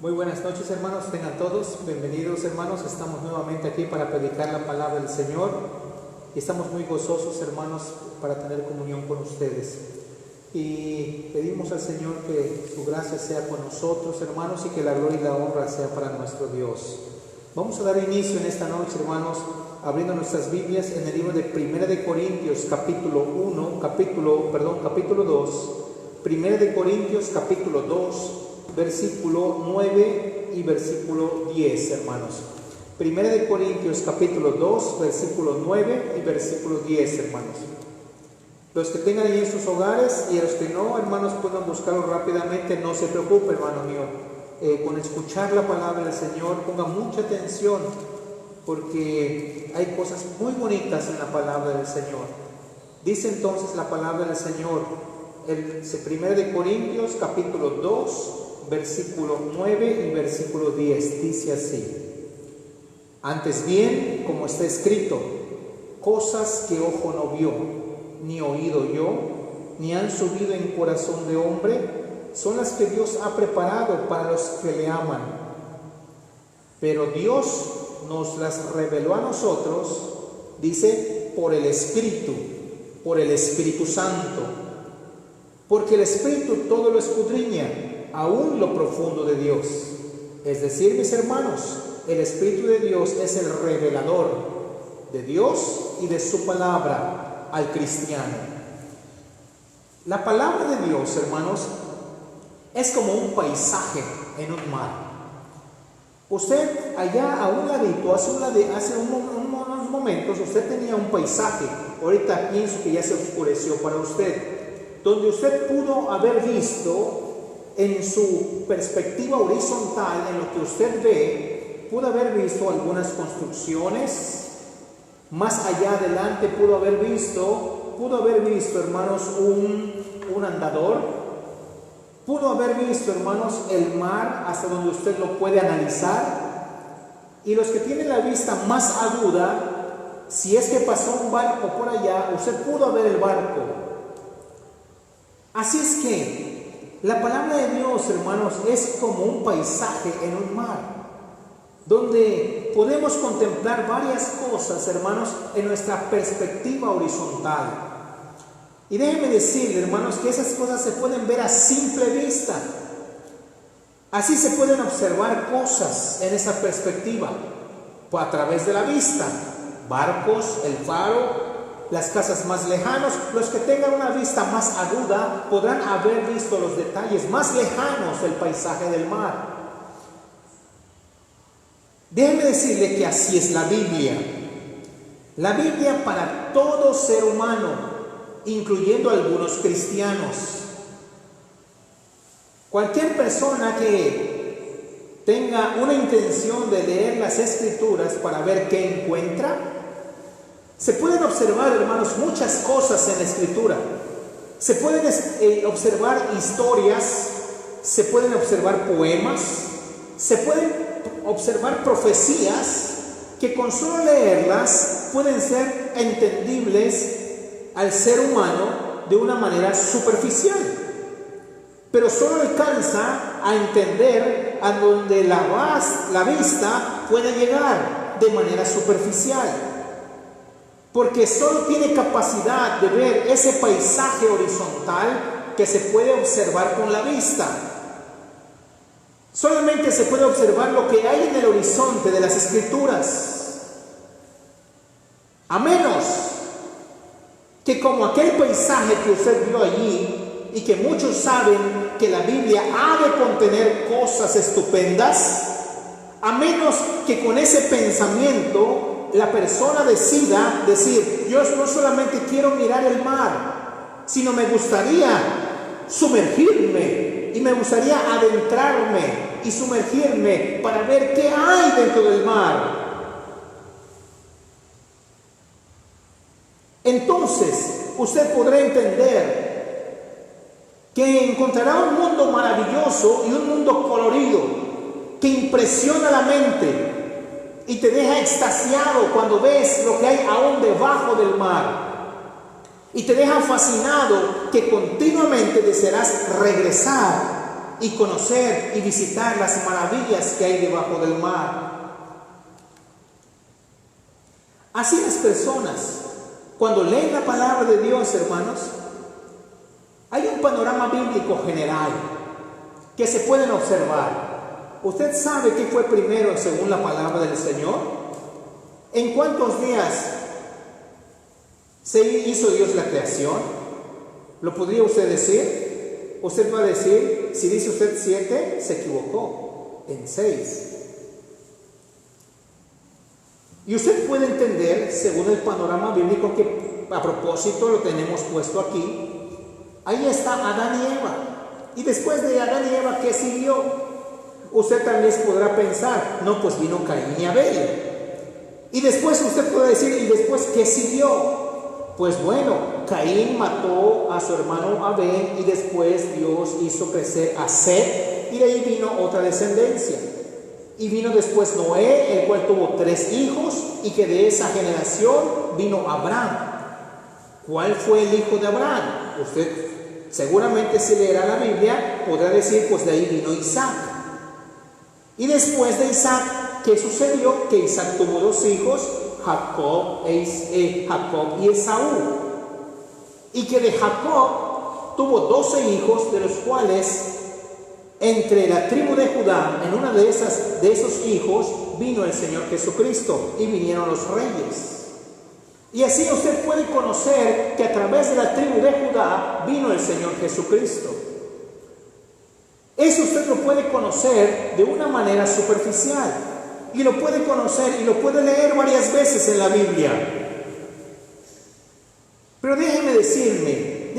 Muy buenas noches, hermanos, tengan todos bienvenidos, hermanos. Estamos nuevamente aquí para predicar la palabra del Señor y estamos muy gozosos, hermanos, para tener comunión con ustedes. Y pedimos al Señor que su gracia sea con nosotros, hermanos, y que la gloria y la honra sea para nuestro Dios. Vamos a dar inicio en esta noche, hermanos, abriendo nuestras Biblias en el libro de Primera de Corintios, capítulo 2, Primera de Corintios, capítulo 2, versículo 9 y versículo 10, hermanos. Primera de Corintios, capítulo 2, versículo 9 y versículo 10, hermanos. Los que tengan ahí en sus hogares y los que no, hermanos, puedan buscarlo rápidamente, no se preocupe, hermano mío. Con escuchar la palabra del Señor, ponga mucha atención, porque hay cosas muy bonitas en la palabra del Señor. Dice entonces la palabra del Señor, Primera de Corintios, capítulo 2, versículo 9 y versículo 10, dice así: antes bien, como está escrito, cosas que ojo no vio, ni oído yo, ni han subido en corazón de hombre, son las que Dios ha preparado para los que le aman. Pero Dios nos las reveló a nosotros, dice, por el Espíritu Santo, porque el Espíritu todo lo escudriña, aún lo profundo de Dios. Es decir, mis hermanos, el Espíritu de Dios es el revelador de Dios y de su palabra al cristiano. La palabra de Dios, hermanos, es como un paisaje en un mar. Usted allá a un ladito, hace unos momentos, usted tenía un paisaje. Ahorita pienso que ya se oscureció para usted, donde usted pudo haber visto en su perspectiva horizontal, en lo que usted ve, pudo haber visto algunas construcciones. Más allá adelante pudo haber visto, hermanos, un andador. Pudo haber visto, hermanos, el mar hasta donde usted lo puede analizar. Y los que tienen la vista más aguda, si es que pasó un barco por allá, usted pudo ver el barco. Así es que la palabra de Dios, hermanos, es como un paisaje en un mar, donde podemos contemplar varias cosas, hermanos, en nuestra perspectiva horizontal. Y déjenme decirle, hermanos, que esas cosas se pueden ver a simple vista. Así se pueden observar cosas en esa perspectiva, a través de la vista. Barcos, el faro, las casas más lejanas. Los que tengan una vista más aguda podrán haber visto los detalles más lejanos del paisaje del mar. Déjenme decirle que así es la Biblia. La Biblia para todo ser humano, incluyendo algunos cristianos. Cualquier persona que tenga una intención de leer las Escrituras para ver qué encuentra, se pueden observar, hermanos, muchas cosas en la Escritura. Se pueden observar historias, se pueden observar poemas, se pueden observar profecías que con solo leerlas pueden ser entendibles al ser humano de una manera superficial, pero solo alcanza a entender a donde la vista puede llegar de manera superficial, porque solo tiene capacidad de ver ese paisaje horizontal que se puede observar con la vista. Solamente se puede observar lo que hay en el horizonte de las Escrituras, a menos que como aquel paisaje que usted vio allí, y que muchos saben que la Biblia ha de contener cosas estupendas, a menos que con ese pensamiento la persona decida decir: yo no solamente quiero mirar el mar, sino me gustaría sumergirme y me gustaría adentrarme y sumergirme para ver qué hay dentro del mar. Entonces usted podrá entender que encontrará un mundo maravilloso y un mundo colorido que impresiona la mente y te deja extasiado cuando ves lo que hay aún debajo del mar, y te deja fascinado que continuamente desearás regresar y conocer y visitar las maravillas que hay debajo del mar. Así las personas, cuando leen la palabra de Dios, hermanos, hay un panorama bíblico general que se pueden observar. ¿Usted sabe qué fue primero según la palabra del Señor? ¿En cuántos días se hizo Dios la creación? ¿Lo podría usted decir? Usted va a decir, si dice usted 7, se equivocó, en 6. Y usted puede entender, según el panorama bíblico, que a propósito lo tenemos puesto aquí. Ahí está Adán y Eva. Y después de Adán y Eva, ¿qué siguió? Usted también podrá pensar, no, pues vino Caín y Abel. Y después usted puede decir, ¿y después qué siguió? Pues bueno, Caín mató a su hermano Abel y después Dios hizo crecer a Set y de ahí vino otra descendencia. Y vino después Noé, el cual tuvo 3 hijos y que de esa generación vino Abraham. ¿Cuál fue el hijo de Abraham? Usted seguramente si leerá la Biblia podrá decir, pues de ahí vino Isaac. Y después de Isaac, ¿qué sucedió? Que Isaac tuvo 2 hijos, Jacob y Esaú. Y que de Jacob tuvo 12 hijos, de los cuales entre la tribu de Judá, en una de esos hijos, vino el Señor Jesucristo y vinieron los reyes. Y así usted puede conocer que a través de la tribu de Judá vino el Señor Jesucristo. Eso usted lo puede conocer de una manera superficial. Y lo puede conocer y lo puede leer varias veces en la Biblia. Pero déjeme decirle,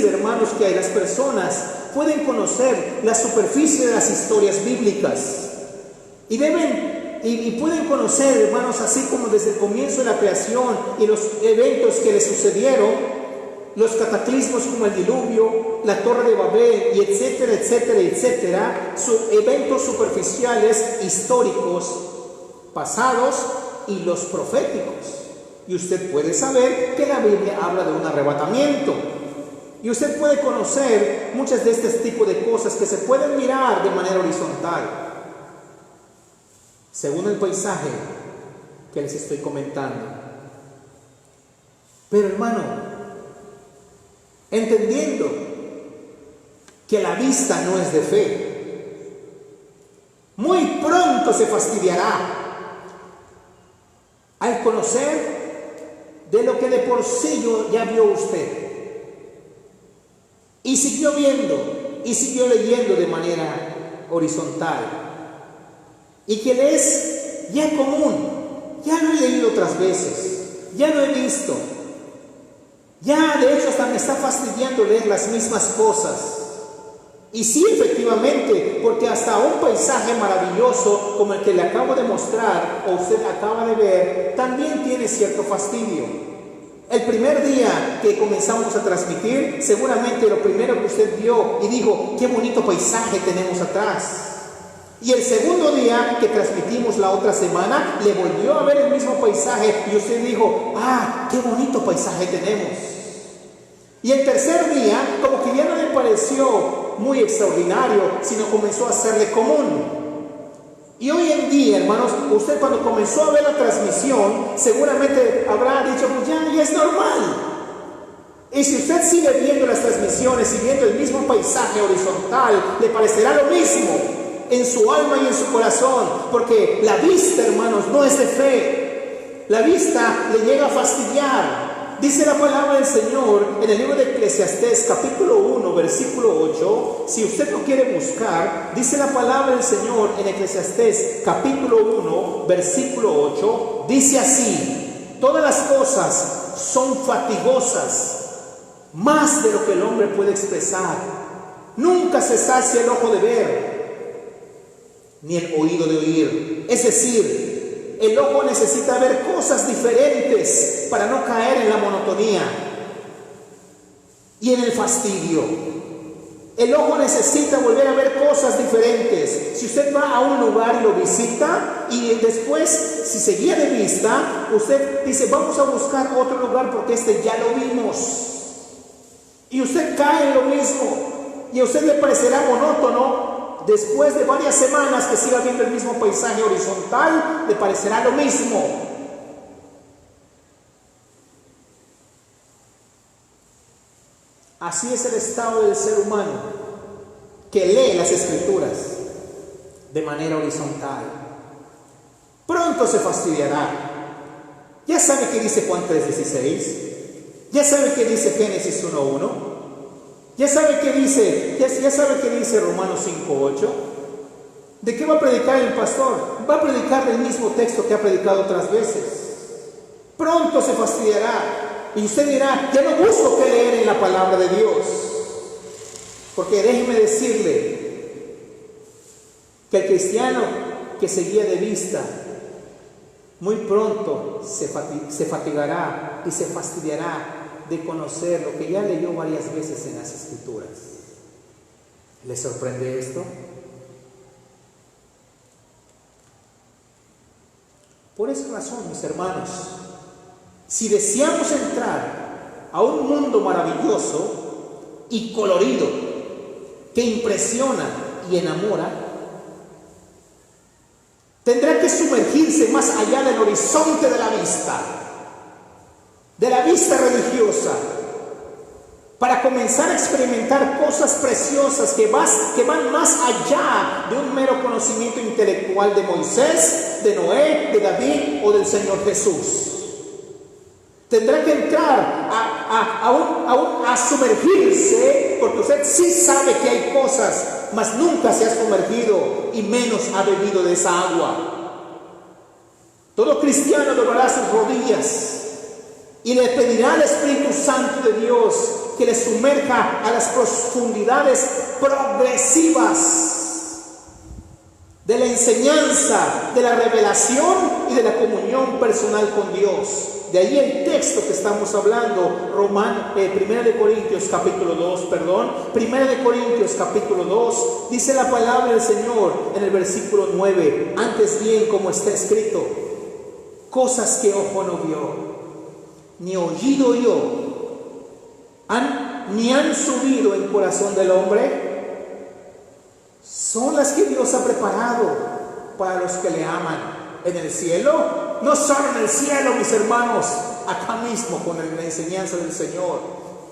hermanos, que las personas pueden conocer la superficie de las historias bíblicas. Y pueden conocer, hermanos, así como desde el comienzo de la creación y los eventos que le sucedieron, los cataclismos como el diluvio, la torre de Babel, y etcétera, etcétera, etcétera, eventos superficiales, históricos, pasados y los proféticos. Y usted puede saber que la Biblia habla de un arrebatamiento. Y usted puede conocer muchas de este tipo de cosas que se pueden mirar de manera horizontal, según el paisaje que les estoy comentando. Pero hermano, entendiendo que la vista no es de fe, muy pronto se fastidiará al conocer de lo que de por sí ya vio usted. Y siguió viendo y siguió leyendo de manera horizontal. Y que le es ya común, ya lo he leído otras veces, ya lo he visto. Ya de hecho hasta me está fastidiando leer las mismas cosas. Y sí, efectivamente, porque hasta un paisaje maravilloso como el que le acabo de mostrar o usted acaba de ver, también tiene cierto fastidio. El primer día que comenzamos a transmitir, seguramente lo primero que usted vio y dijo, qué bonito paisaje tenemos atrás. Y el segundo día que transmitimos la otra semana, le volvió a ver el mismo paisaje y usted dijo, qué bonito paisaje tenemos. Y el tercer día, como que ya no le pareció muy extraordinario, sino comenzó a hacerle común. Y hoy en día, hermanos, usted cuando comenzó a ver la transmisión, seguramente habrá dicho, pues ya es normal. Y si usted sigue viendo las transmisiones y viendo el mismo paisaje horizontal, le parecerá lo mismo en su alma y en su corazón, porque la vista, hermanos, no es de fe. La vista le llega a fastidiar. Dice la palabra del Señor en el libro de Eclesiastés, capítulo 1, versículo 8. Si usted lo quiere buscar, dice la palabra del Señor en Eclesiastés, capítulo 1, versículo 8. Dice así: todas las cosas son fatigosas, más de lo que el hombre puede expresar. Nunca se sacia el ojo de ver, ni el oído de oír. Es decir, el ojo necesita ver cosas diferentes para no caer en la monotonía y en el fastidio. El ojo necesita volver a ver cosas diferentes. Si usted va a un lugar y lo visita y después, si se guía de vista, usted dice, vamos a buscar otro lugar porque este ya lo vimos. Y usted cae en lo mismo. y a usted le parecerá monótono. Después de varias semanas que siga viendo el mismo paisaje horizontal, le parecerá lo mismo. Así es el estado del ser humano, que lee las Escrituras de manera horizontal. Pronto se fastidiará. Ya sabe qué dice Juan 3:16. Ya sabe qué dice Génesis 1:1. Ya sabe qué dice Romanos 5:8. ¿De qué va a predicar el pastor? Va a predicar del mismo texto que ha predicado otras veces. Pronto se fastidiará. Y usted dirá, ya no busco qué leer en la palabra de Dios. Porque déjeme decirle que el cristiano que se guía de vista, muy pronto se fatigará y se fastidiará de conocer lo que ya leyó varias veces en las Escrituras. ¿Le sorprende esto? Por esa razón, mis hermanos, si deseamos entrar a un mundo maravilloso y colorido que impresiona y enamora, tendrá que sumergirse más allá del horizonte de la vista religiosa, para comenzar a experimentar cosas preciosas que van más allá de un mero conocimiento intelectual de Moisés, de Noé, de David o del Señor Jesús. Tendrá que entrar a sumergirse, porque usted sí sabe que hay cosas, mas nunca se ha sumergido y menos ha bebido de esa agua. Todo cristiano doblará sus rodillas y le pedirá al Espíritu Santo de Dios que le sumerja a las profundidades progresivas de la enseñanza, de la revelación y de la comunión personal con Dios. De ahí el texto que estamos hablando, 1 de Corintios capítulo 2, dice la palabra del Señor en el versículo 9, antes bien como está escrito, cosas que ojo no vio, ni oído oyó, ni han subido en corazón del hombre, son las que Dios ha preparado para los que le aman en el cielo. No solo en el cielo, mis hermanos, acá mismo con la enseñanza del Señor,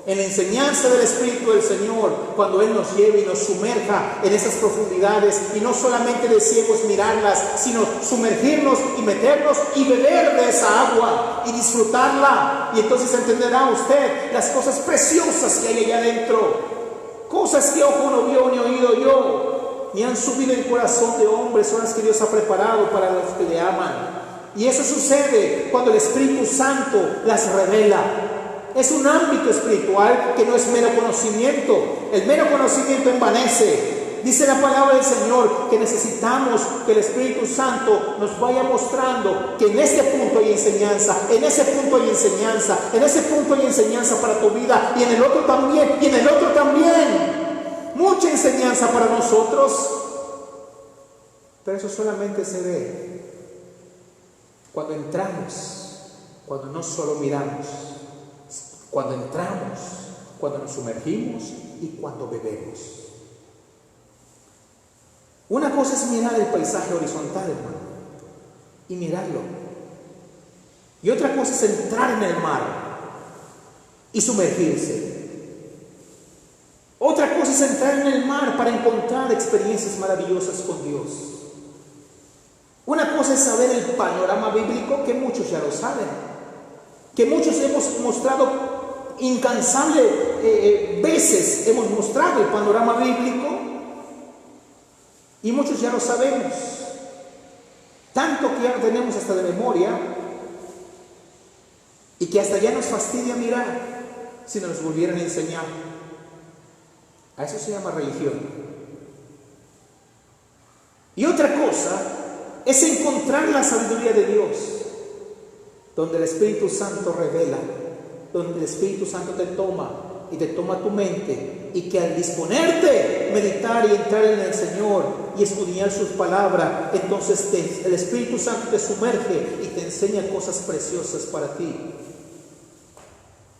en la enseñanza del Espíritu del Señor, cuando Él nos lleve y nos sumerja en esas profundidades, y no solamente deseemos mirarlas, sino sumergirnos y meternos y beber de esa agua y disfrutarla, y entonces entenderá usted las cosas preciosas que hay allá adentro, cosas que ojo no vio ni oído oyó, ni han subido en corazón de hombre, son las que Dios ha preparado para los que le aman. Y eso sucede cuando el Espíritu Santo las revela. Es un ámbito espiritual que no es mero conocimiento. El mero conocimiento envanece. Dice la palabra del Señor que necesitamos que el Espíritu Santo nos vaya mostrando que en este punto hay enseñanza, en ese punto hay enseñanza, en ese punto hay enseñanza para tu vida, y en el otro también, y en el otro también. Mucha enseñanza para nosotros. Pero eso solamente se ve cuando entramos, cuando no solo miramos, cuando entramos, cuando nos sumergimos y cuando bebemos. Una cosa es mirar el paisaje horizontal, hermano, y mirarlo. Y otra cosa es entrar en el mar y sumergirse. Otra cosa es entrar en el mar para encontrar experiencias maravillosas con Dios. Una cosa es saber el panorama bíblico, que muchos ya lo saben, que muchos hemos mostrado incansables veces, hemos mostrado el panorama bíblico, y muchos ya lo sabemos, tanto que ya lo tenemos hasta de memoria, y que hasta ya nos fastidia mirar si nos volvieran a enseñar. A eso se llama religión. Y otra cosa es encontrar la sabiduría de Dios, donde el Espíritu Santo revela, donde el Espíritu Santo te toma y te toma tu mente, y que al disponerte, meditar y entrar en el Señor y escudriñar sus palabras, entonces el Espíritu Santo te sumerge y te enseña cosas preciosas para ti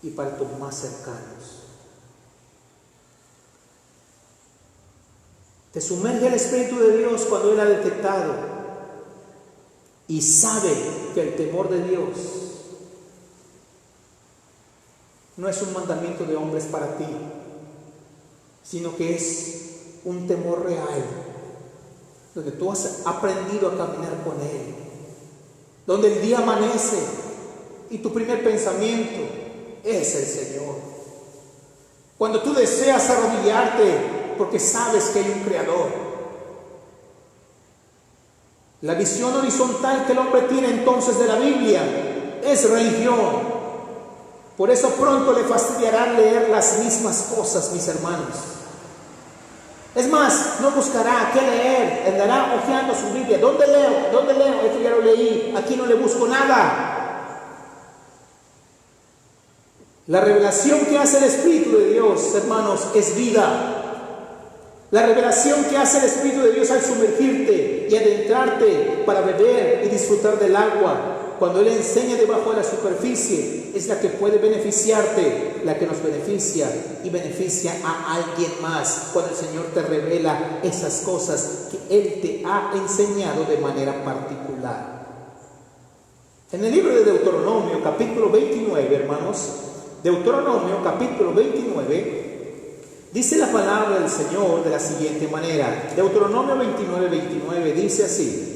y para tus más cercanos. Te sumerge el Espíritu de Dios cuando Él ha detectado y sabe que el temor de Dios no es un mandamiento de hombres para ti, sino que es un temor real, donde tú has aprendido a caminar con Él, donde el día amanece y tu primer pensamiento es el Señor. Cuando tú deseas arrodillarte porque sabes que hay un Creador. La visión horizontal que el hombre tiene entonces de la Biblia es religión. Por eso pronto le fastidiará leer las mismas cosas, mis hermanos. Es más, no buscará qué leer, andará hojeando su Biblia. ¿Dónde leo? ¿Dónde leo? Esto ya lo leí, aquí no le busco nada. La revelación que hace el Espíritu de Dios, hermanos, es vida. La revelación que hace el Espíritu de Dios al sumergirte y adentrarte para beber y disfrutar del agua, cuando Él enseña debajo de la superficie, es la que puede beneficiarte, la que nos beneficia y beneficia a alguien más, cuando el Señor te revela esas cosas que Él te ha enseñado de manera particular. En el libro de Deuteronomio, capítulo 29, hermanos, Deuteronomio, capítulo 29, dice la palabra del Señor de la siguiente manera. Deuteronomio 29 dice así: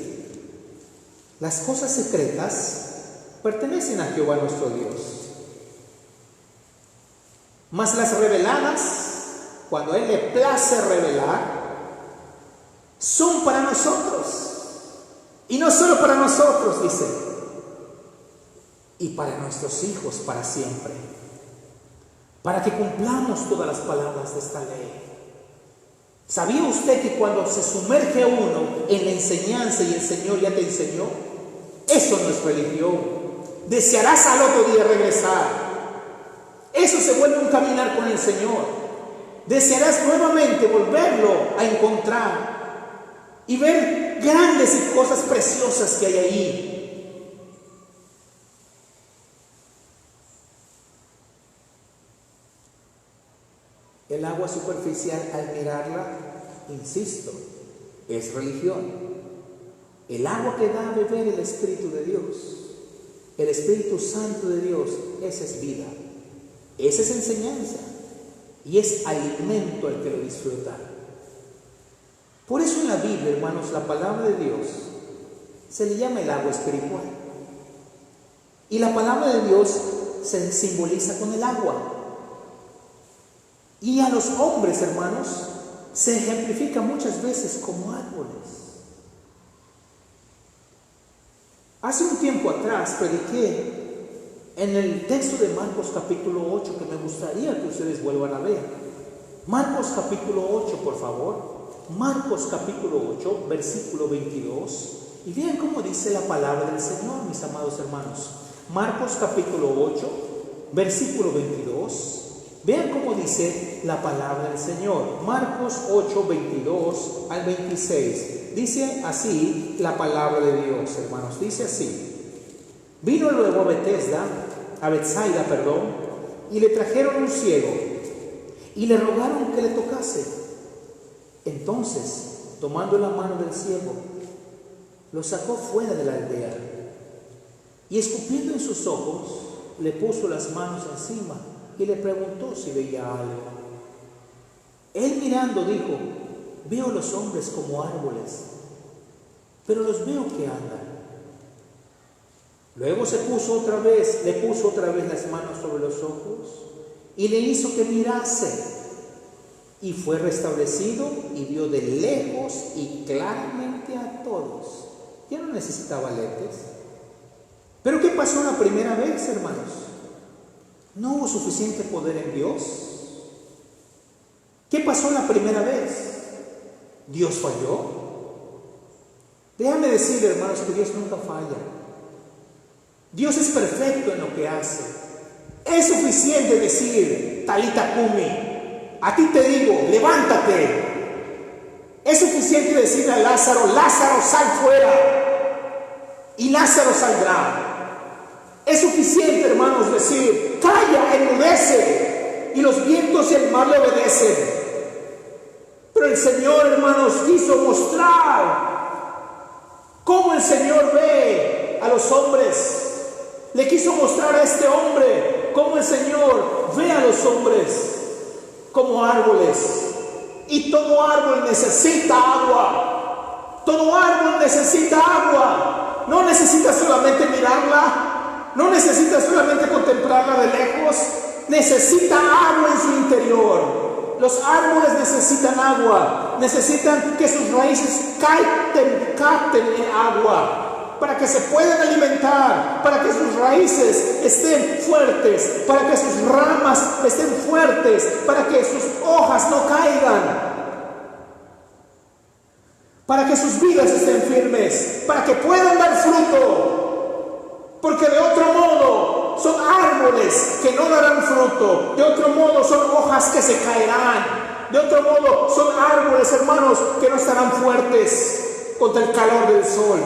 las cosas secretas pertenecen a Jehová nuestro Dios, mas las reveladas, cuando a Él le place revelar, son para nosotros. Y no solo para nosotros, dice, y para nuestros hijos para siempre, para que cumplamos todas las palabras de esta ley. ¿Sabía usted que cuando se sumerge uno en la enseñanza y el Señor ya te enseñó? Eso no es religión. Desearás al otro día regresar. Eso se vuelve un caminar con el Señor. Desearás nuevamente volverlo a encontrar y ver grandes y cosas preciosas que hay ahí. El agua superficial, al mirarla, insisto, es religión. El agua que da a beber el Espíritu de Dios, el Espíritu Santo de Dios, esa es vida, esa es enseñanza y es alimento al que lo disfruta. Por eso en la Biblia, hermanos, la palabra de Dios se le llama el agua espiritual. Y la palabra de Dios se simboliza con el agua. Y a los hombres, hermanos, se ejemplifica muchas veces como árboles. Hace un tiempo atrás prediqué en el texto de Marcos capítulo 8, que me gustaría que ustedes vuelvan a ver. Marcos capítulo 8, por favor. Marcos capítulo 8, versículo 22. Y vean cómo dice la palabra del Señor, mis amados hermanos. Marcos capítulo 8, versículo 22. Vean cómo dice la palabra del Señor. Marcos 8, 22 al 26. Dice así la palabra de Dios, hermanos. Dice así: vino luego a Betsaida, y le trajeron un ciego y le rogaron que le tocase. Entonces, tomando la mano del ciego, lo sacó fuera de la aldea y escupiendo en sus ojos, le puso las manos encima y le preguntó si veía algo. Él mirando dijo: veo los hombres como árboles, pero los veo que andan. Luego le puso otra vez las manos sobre los ojos y le hizo que mirase, y fue restablecido y vio de lejos y claramente a todos. Ya no necesitaba lentes. Pero ¿qué pasó la primera vez, hermanos? ¿No hubo suficiente poder en Dios? ¿Qué pasó la primera vez? ¿Dios falló? Déjame decir, hermanos, que Dios nunca falla. Dios es perfecto en lo que hace. Es suficiente decir, Talita Kumi, a ti te digo, levántate. Es suficiente decirle a Lázaro, Lázaro, sal fuera. Y Lázaro saldrá. Es suficiente, hermanos, decir, calla, enmudece, y los vientos y el mar le obedecen. Pero el Señor, hermanos, quiso mostrar cómo el Señor ve a los hombres. Le quiso mostrar a este hombre cómo el Señor ve a los hombres como árboles. Y todo árbol necesita agua. Todo árbol necesita agua. No necesita solamente mirarla. No necesita solamente contemplarla de lejos. Necesita agua en su interior. Los árboles necesitan agua. Necesitan que sus raíces capten el agua, para que se puedan alimentar, para que sus raíces estén fuertes, para que sus ramas estén fuertes, para que sus hojas no caigan, para que sus vidas estén firmes, para que puedan dar fruto. Porque de otro modo son árboles que no darán fruto. De otro modo son hojas que se caerán. De otro modo son árboles, hermanos, que no estarán fuertes contra el calor del sol.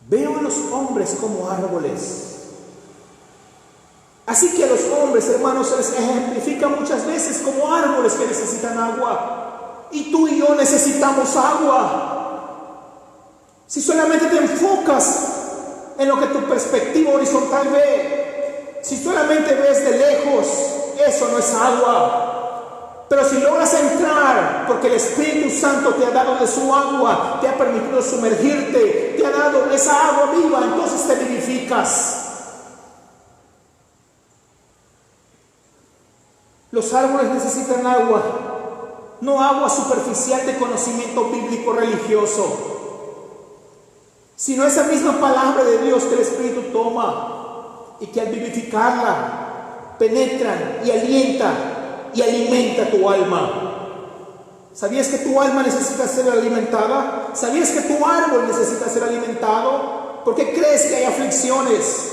Veo a los hombres como árboles. Así que a los hombres, hermanos, se les ejemplifica muchas veces como árboles que necesitan agua. Y tú y yo necesitamos agua. Si solamente te enfocas en lo que tu perspectiva horizontal ve, si solamente ves de lejos, eso no es agua. Pero si logras entrar, porque el Espíritu Santo te ha dado de su agua, te ha permitido sumergirte, te ha dado esa agua viva, entonces te vivificas. Los árboles necesitan agua, no agua superficial de conocimiento bíblico religioso, sino esa misma palabra de Dios que el Espíritu toma y que al vivificarla penetran y alienta y alimenta tu alma. ¿Sabías que tu alma necesita ser alimentada? ¿Sabías que tu árbol necesita ser alimentado? ¿Por qué crees que hay aflicciones?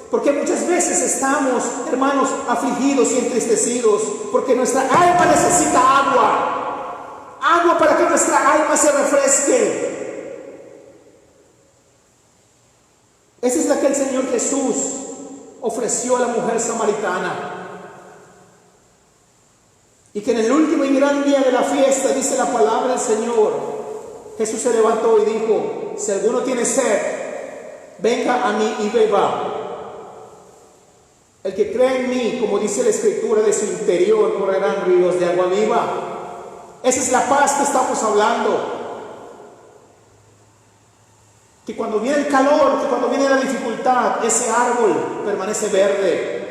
Porque muchas veces estamos, hermanos, afligidos y entristecidos, porque nuestra alma necesita agua. Agua para que nuestra alma se refresque. Esa es la que el Señor Jesús ofreció a la mujer samaritana. Y que en el último y gran día de la fiesta, dice la palabra del Señor, Jesús se levantó y dijo: si alguno tiene sed, venga a mí y beba. El que cree en mí, como dice la Escritura, de su interior correrán ríos de agua viva. Esa es la paz que estamos hablando. Que cuando viene el calor, que cuando viene la dificultad, ese árbol permanece verde.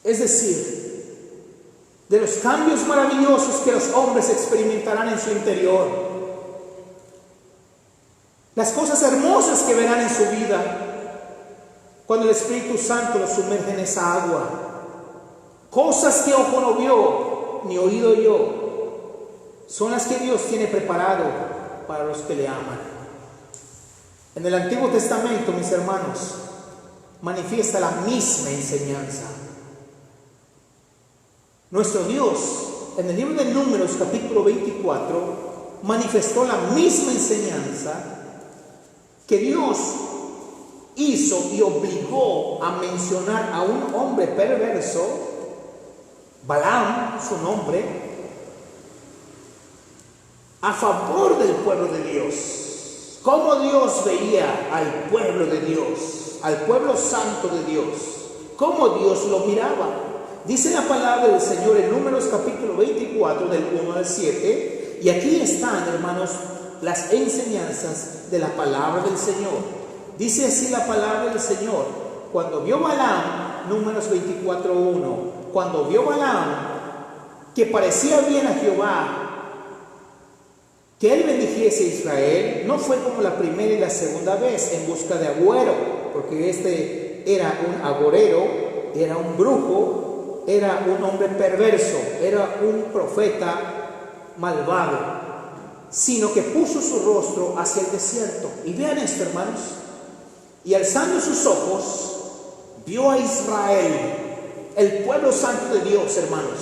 Es decir, de los cambios maravillosos que los hombres experimentarán en su interior, las cosas hermosas que verán en su vida, cuando el Espíritu Santo los sumerge en esa agua, cosas que ojo no vio, ni oído oyó, son las que Dios tiene preparado para los que le aman. En el Antiguo Testamento, mis hermanos, manifiesta la misma enseñanza. Nuestro Dios, en el libro de Números, capítulo 24, manifestó la misma enseñanza que Dios hizo y obligó a mencionar a un hombre perverso, Balaam, su nombre, a favor del pueblo de Dios. Cómo Dios veía al pueblo de Dios, al pueblo santo de Dios, cómo Dios lo miraba. Dice la palabra del Señor en Números capítulo 24, del 1 al 7, y aquí están, hermanos, las enseñanzas de la palabra del Señor. Dice así la palabra del Señor: cuando vio Balaam, Números 24:1, cuando vio Balaam que parecía bien a Jehová que él bendijese a Israel, no fue como la primera y la segunda vez en busca de agüero, porque este era un agorero, era un brujo, era un hombre perverso, era un profeta malvado, sino que puso su rostro hacia el desierto. Y vean esto, hermanos: y alzando sus ojos, vio a Israel, el pueblo santo de Dios, hermanos.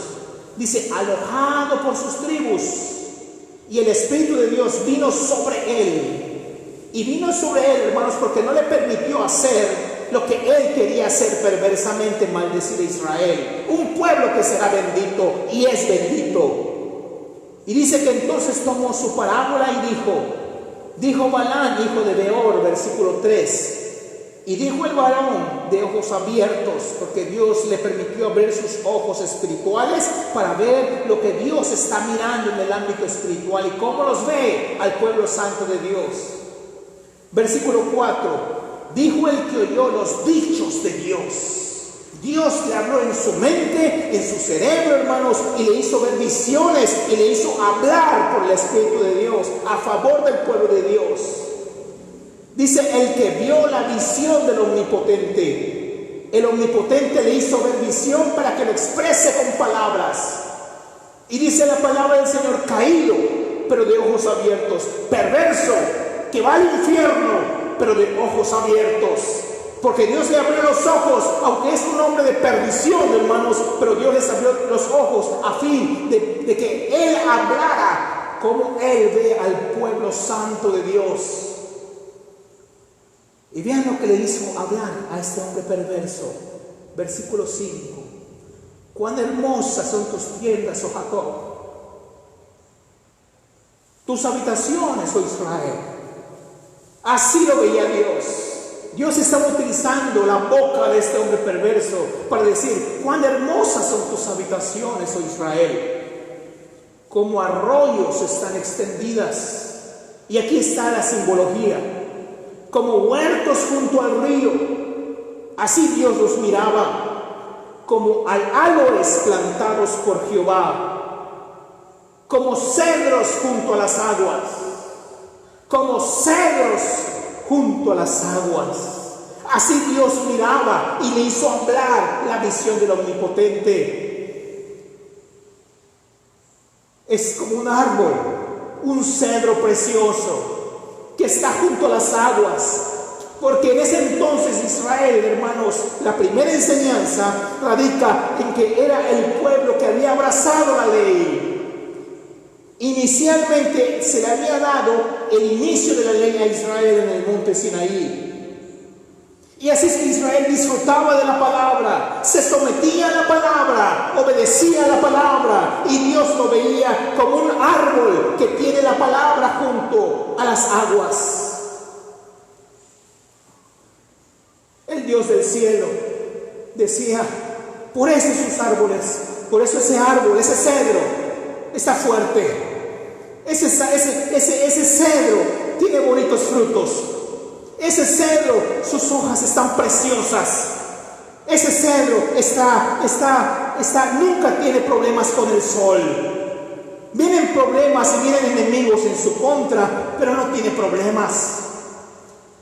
Dice, alojado por sus tribus, y el Espíritu de Dios vino sobre él. Y vino sobre él, hermanos, porque no le permitió hacer lo que él quería hacer perversamente, maldecir a Israel. Un pueblo que será bendito y es bendito. Y dice que entonces tomó su parábola y dijo Balaam, hijo de Beor, versículo 3. Y dijo el varón de ojos abiertos, porque Dios le permitió abrir sus ojos espirituales para ver lo que Dios está mirando en el ámbito espiritual y cómo los ve al pueblo santo de Dios. Versículo 4. Dijo el que oyó los dichos de Dios. Dios le habló en su mente, en su cerebro, hermanos, y le hizo ver visiones y le hizo hablar por el Espíritu de Dios a favor del pueblo de Dios. Dice, el que vio la visión del Omnipotente. El Omnipotente le hizo ver visión para que lo exprese con palabras. Y dice la palabra del Señor, caído, pero de ojos abiertos. Perverso, que va al infierno, pero de ojos abiertos. Porque Dios le abrió los ojos, aunque es un hombre de perdición, hermanos, pero Dios les abrió los ojos a fin de que Él hablara como Él ve al pueblo santo de Dios. Y vean lo que le hizo hablar a este hombre perverso. Versículo 5. Cuán hermosas son tus tiendas, oh Jacob, tus habitaciones, oh Israel. Así lo veía Dios. Dios estaba utilizando la boca de este hombre perverso para decir, cuán hermosas son tus habitaciones, oh Israel. Como arroyos están extendidas. Y aquí está la simbología. Como huertos junto al río, así Dios los miraba, como árboles plantados por Jehová, como cedros junto a las aguas, como cedros junto a las aguas. Así Dios miraba y le hizo hablar la visión del Omnipotente. Es como un árbol, un cedro precioso, que está junto a las aguas, porque en ese entonces Israel, hermanos, la primera enseñanza radica en que era el pueblo que había abrazado la ley. Inicialmente se le había dado el inicio de la ley a Israel en el monte Sinaí. Y así es que Israel disfrutaba de la palabra, se sometía a la palabra, obedecía a la palabra, y Dios lo veía como un árbol que tiene la palabra junto a las aguas. El Dios del cielo decía, por eso sus árboles, por eso ese árbol, ese cedro está fuerte, ese cedro tiene bonitos frutos. Ese cedro, sus hojas están preciosas. Ese cedro nunca tiene problemas con el sol. Vienen problemas y vienen enemigos en su contra, pero no tiene problemas.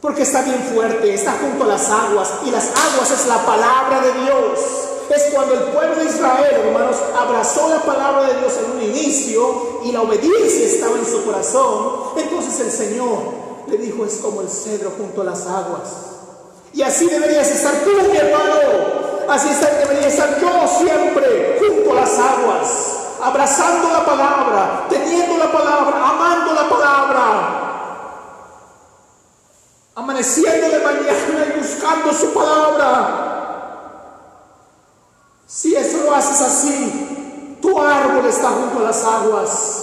Porque está bien fuerte, está junto a las aguas. Y las aguas es la palabra de Dios. Es cuando el pueblo de Israel, hermanos, abrazó la palabra de Dios en un inicio y la obediencia estaba en su corazón. Entonces el Señor le dijo, es como el cedro junto a las aguas. Y así deberías estar tú, mi hermano. Así debería estar yo siempre, junto a las aguas, abrazando la palabra, teniendo la palabra, amando la palabra, amaneciendo de mañana y buscando su palabra. Si eso lo haces así, tu árbol está junto a las aguas.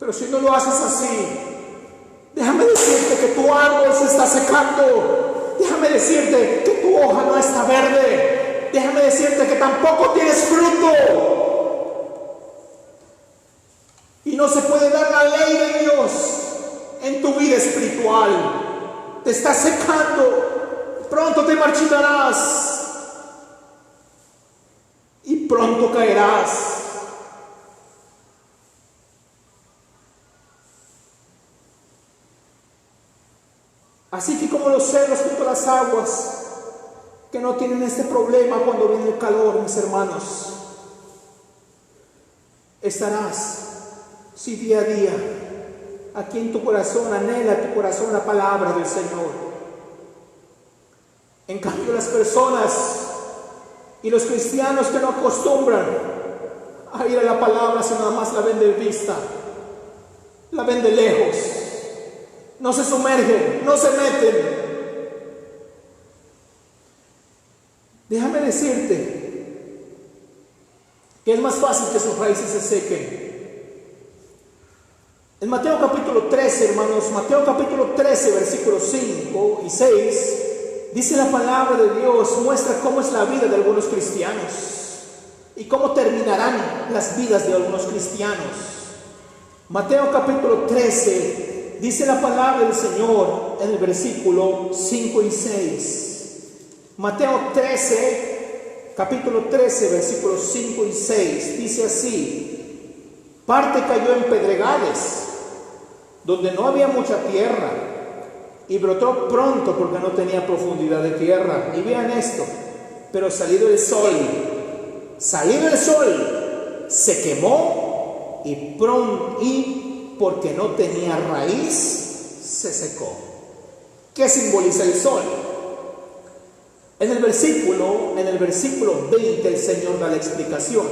Pero si no lo haces así, déjame decirte que tu árbol se está secando. Déjame decirte que tu hoja no está verde. Déjame decirte que tampoco tienes fruto. Y no se puede dar la ley de Dios en tu vida espiritual. Te está secando. Pronto te marchitarás. Y pronto caerás. Así que como los cedros junto a las aguas, que no tienen este problema cuando viene el calor, mis hermanos, estarás, si día a día, aquí en tu corazón, anhela tu corazón la palabra del Señor. En cambio, las personas y los cristianos que no acostumbran a ir a la palabra, sino nada más la ven de vista, la ven de lejos. No se sumergen, no se meten. decirte que es más fácil que sus raíces se sequen. En Mateo capítulo 13, hermanos, Mateo capítulo 13, versículos 5 y 6, dice la palabra de Dios, muestra cómo es la vida de algunos cristianos y cómo terminarán las vidas de algunos cristianos. Mateo capítulo 13, dice la palabra del Señor en el versículo 5 y 6. Mateo 13, capítulo 13, versículos 5 y 6, dice así: parte cayó en pedregales, donde no había mucha tierra, y brotó pronto porque no tenía profundidad de tierra. Y vean esto: pero salido el sol, se quemó, y porque no tenía raíz, se secó. ¿Qué simboliza el sol? En el versículo 20 el Señor da la explicación.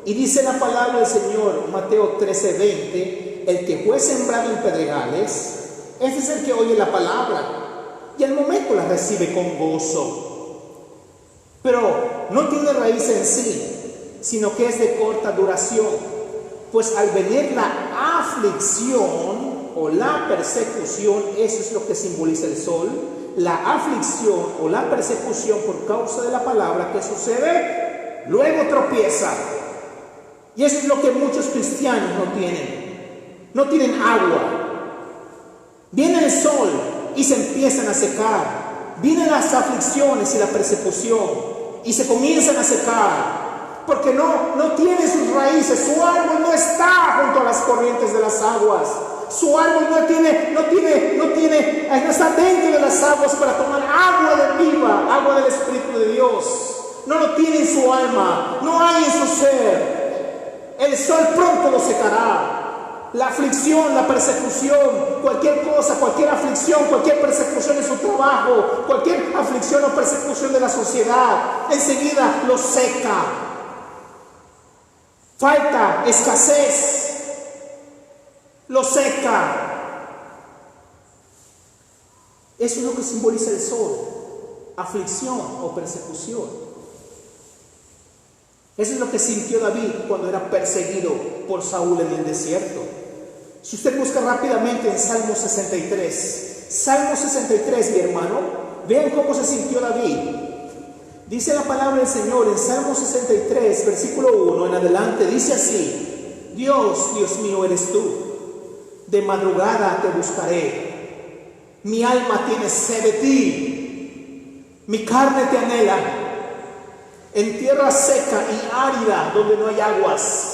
Y dice la palabra del Señor, Mateo 13, 20: el que fue sembrado en pedregales, ese es el que oye la palabra y al momento la recibe con gozo, pero no tiene raíz en sí, sino que es de corta duración, pues al venir la aflicción o la persecución, eso es lo que simboliza el sol, la aflicción o la persecución por causa de la palabra, que sucede, luego tropieza. Y eso es lo que muchos cristianos no tienen agua. Viene el sol y se empiezan a secar, vienen las aflicciones y la persecución y se comienzan a secar, porque no tiene sus raíces, su árbol no está junto a las corrientes de las aguas. Su árbol no está dentro de las aguas para tomar agua de viva, agua del Espíritu de Dios. No lo tiene en su alma, no hay en su ser. El sol pronto lo secará. La aflicción, la persecución, cualquier cosa, cualquier aflicción, cualquier persecución en su trabajo, cualquier aflicción o persecución de la sociedad, enseguida lo seca. Falta, escasez, lo seca. Eso es lo que simboliza el sol: aflicción o persecución. Eso es lo que sintió David cuando era perseguido por Saúl en el desierto. Si usted busca rápidamente en Salmo 63, mi hermano, vean cómo se sintió David. Dice la palabra del Señor en Salmo 63, versículo 1 en adelante, dice así: Dios, Dios mío eres tú, de madrugada te buscaré, mi alma tiene sed de ti, mi carne te anhela, en tierra seca y árida donde no hay aguas.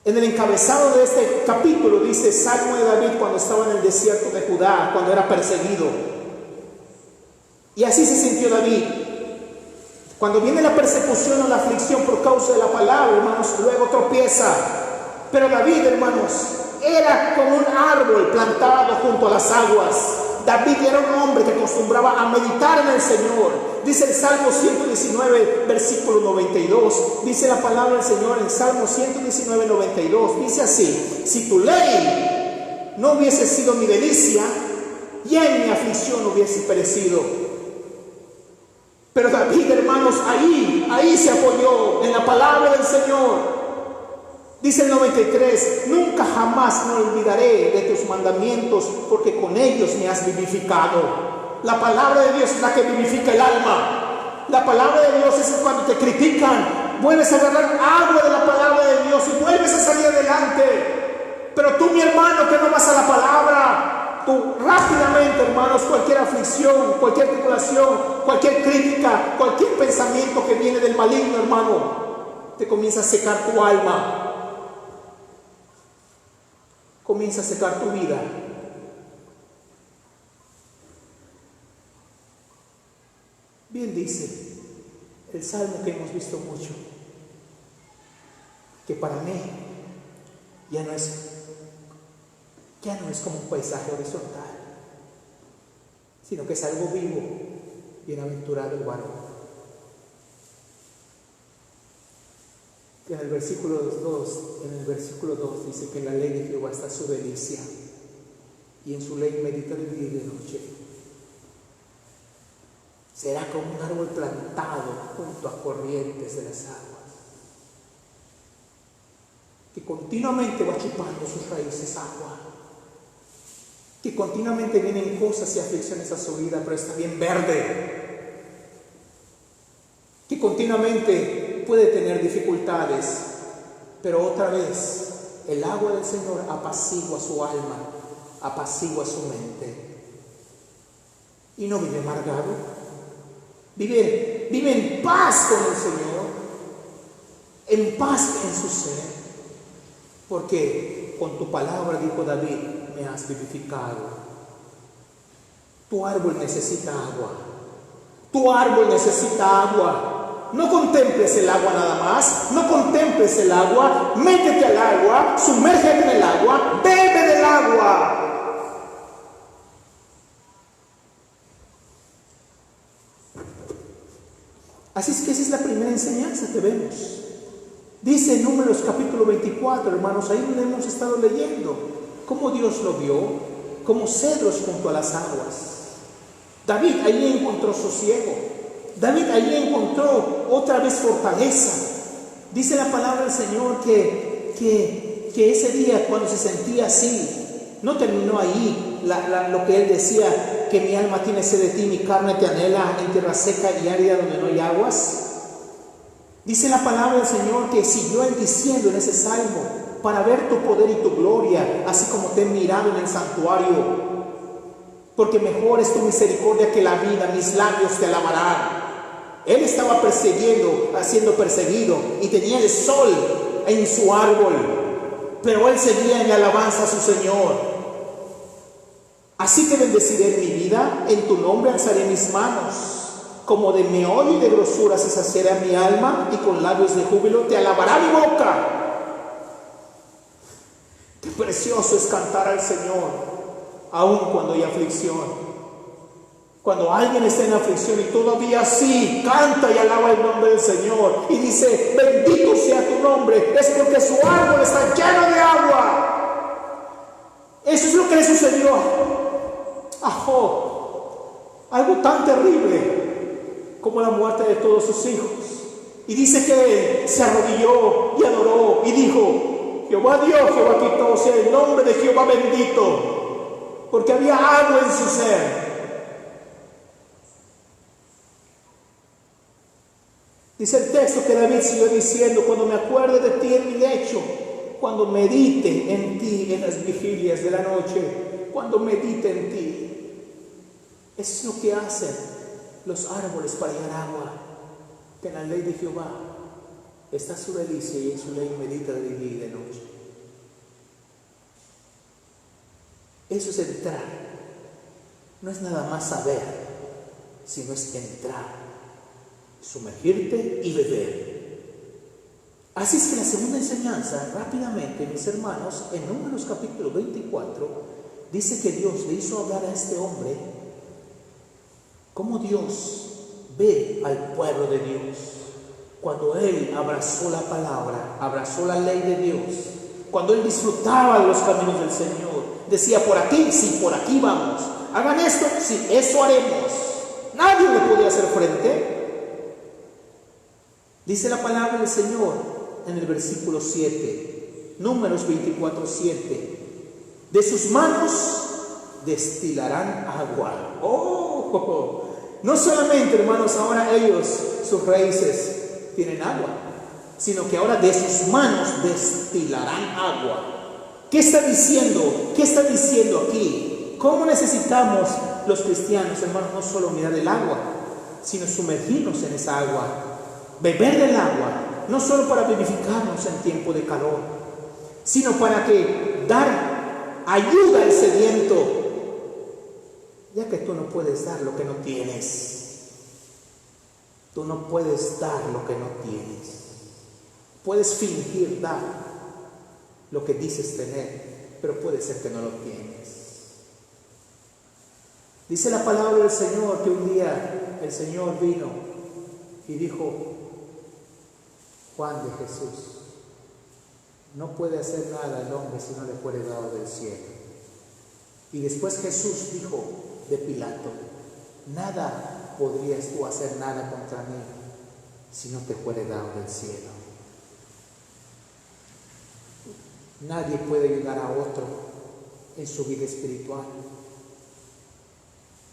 En el encabezado de este capítulo dice Salmo de David cuando estaba en el desierto de Judá, cuando era perseguido. Y así se sintió David. Cuando viene la persecución o la aflicción por causa de la palabra, hermanos, luego tropieza. Pero David, hermanos, era como un árbol plantado junto a las aguas. David era un hombre que acostumbraba a meditar en el Señor. Dice el Salmo 119, versículo 92. Dice la palabra del Señor en Salmo 119, 92. Dice así: si tu ley no hubiese sido mi delicia, ya en mi aflicción hubiese perecido. Pero David, hermanos, ahí se apoyó en la palabra del Señor. Dice el 93: nunca jamás me olvidaré de tus mandamientos, porque con ellos me has vivificado. La palabra de Dios es la que vivifica el alma. La palabra de Dios es cuando te critican, vuelves a agarrar agua de la palabra de Dios y vuelves a salir adelante. Pero tú, mi hermano, que no vas a la palabra, tú rápidamente, hermanos, cualquier aflicción, cualquier tribulación, cualquier crítica, cualquier pensamiento que viene del maligno, hermano, te comienza a secar tu alma. Comienza a secar tu vida. Bien dice el salmo que hemos visto mucho, que para mí ya no es como un paisaje horizontal, sino que es algo vivo. Bienaventurado el varón. En el versículo 2 dice que en la ley de Jehová está su delicia, y en su ley medita de día y de noche. Será como un árbol plantado junto a corrientes de las aguas, que continuamente va chupando sus raíces agua, que continuamente vienen cosas y aflicciones a su vida, pero está bien verde, que continuamente puede tener dificultades, pero otra vez el agua del Señor apacigua su alma, apacigua su mente, y no vive amargado. Vive en paz con el Señor, en paz en su ser, porque con tu palabra, dijo David, me has vivificado. Tu árbol necesita agua, tu árbol necesita agua. No contemples el agua nada más, no contemples el agua, métete al agua, sumérgete en el agua, bebe del agua. Así es que esa es la primera enseñanza que vemos. Dice en Números capítulo 24, hermanos, ahí donde hemos estado leyendo, cómo Dios lo vio, como cedros junto a las aguas. David allí encontró sosiego. David allí encontró otra vez fortaleza. Dice la palabra del Señor que ese día, cuando se sentía así, no terminó ahí lo que él decía, que mi alma tiene sed de ti, mi carne te anhela en tierra seca y árida donde no hay aguas. Dice la palabra del Señor que siguió él diciendo en ese salmo, para ver tu poder y tu gloria, así como te he mirado en el santuario, porque mejor es tu misericordia que la vida, mis labios te alabarán. Él estaba siendo perseguido y tenía el sol en su árbol, pero él seguía en alabanza a su Señor. Así te bendeciré en mi vida, en tu nombre alzaré mis manos, como de meollo y de grosura se saciará mi alma, y con labios de júbilo te alabará mi boca. Qué precioso es cantar al Señor, aun cuando hay aflicción. Cuando alguien está en aflicción y todavía así canta y alaba el nombre del Señor y dice, bendito sea tu nombre, es porque su árbol está lleno de agua. Eso es lo que le sucedió a Job, algo tan terrible como la muerte de todos sus hijos. Y dice que él se arrodilló y adoró y dijo, Jehová dio, Jehová quitó, sea el nombre de Jehová bendito, porque había agua en su ser. Dice el texto que David siguió diciendo, cuando me acuerde de ti en mi lecho, cuando medite en ti en las vigilias de la noche, cuando medite en ti. Eso es lo que hacen los árboles para hallar agua, que en la ley de Jehová está su delicia y en su ley medita de día y de noche. Eso es entrar, no es nada más saber, sino es entrar, sumergirte y beber. Así es que la segunda enseñanza, rápidamente, mis hermanos, en Números capítulo 24, dice que Dios le hizo hablar a este hombre cómo Dios ve al pueblo de Dios. Cuando él abrazó la palabra, abrazó la ley de Dios, cuando él disfrutaba de los caminos del Señor, decía, por aquí, sí, por aquí vamos, hagan esto, sí, eso haremos. Nadie le podía hacer frente. Dice la palabra del Señor en el versículo 7, Números 24, 7, de sus manos destilarán agua. No solamente, hermanos, ahora ellos, sus raíces tienen agua, sino que ahora de sus manos destilarán agua. ¿Qué está diciendo? ¿Qué está diciendo aquí? ¿Cómo necesitamos los cristianos, hermanos, no solo mirar el agua, sino sumergirnos en esa agua? Beber del agua, no solo para vivificarnos en tiempo de calor, sino para que dar ayuda al sediento, ya que tú no puedes dar lo que no tienes. Tú no puedes dar lo que no tienes. Puedes fingir dar lo que dices tener, pero puede ser que no lo tienes. Dice la palabra del Señor que un día el Señor vino y dijo, Juan de Jesús, no puede hacer nada el hombre si no le fuere dado del cielo. Y después Jesús dijo de Pilato, nada podrías tú hacer nada contra mí si no te fuere dado del cielo. Nadie puede ayudar a otro en su vida espiritual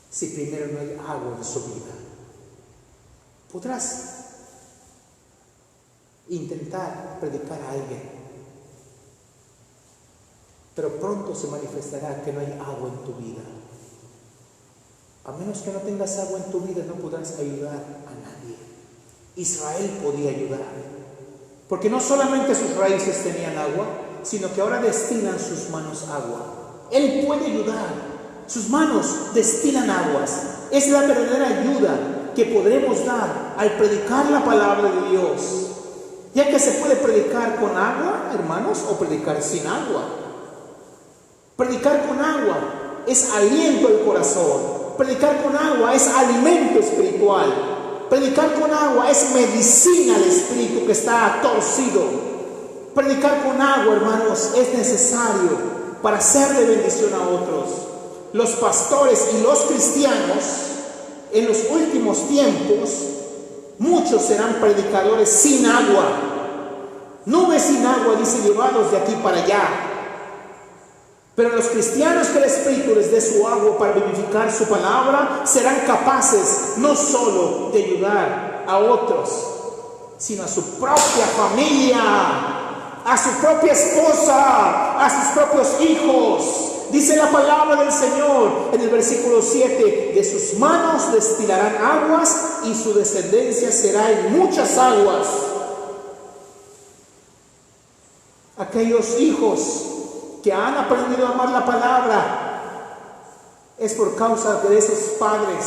si primero no hay agua en su vida. Podrás intentar predicar a alguien, pero pronto se manifestará que no hay agua en tu vida. A menos que no tengas agua en tu vida, no podrás ayudar a nadie. Israel podía ayudar, porque no solamente sus raíces tenían agua, sino que ahora destilan sus manos agua. Él puede ayudar, sus manos destilan aguas. Es la verdadera ayuda que podremos dar al predicar la palabra de Dios, ya que se puede predicar con agua, hermanos, o predicar sin agua. Predicar con agua es aliento al corazón. Predicar con agua es alimento espiritual. Predicar con agua es medicina al espíritu que está torcido. Predicar con agua, hermanos, es necesario para ser de bendición a otros. Los pastores y los cristianos en los últimos tiempos, muchos serán predicadores sin agua. Nubes sin agua, dice, llevados de aquí para allá. Pero los cristianos que el Espíritu les dé su agua para vivificar su palabra, serán capaces no solo de ayudar a otros, sino a su propia familia, a su propia esposa, a sus propios hijos. Dice la palabra del Señor en el versículo 7, de sus manos destilarán aguas y su descendencia será en muchas aguas. Aquellos hijos que han aprendido a amar la palabra es por causa de esos padres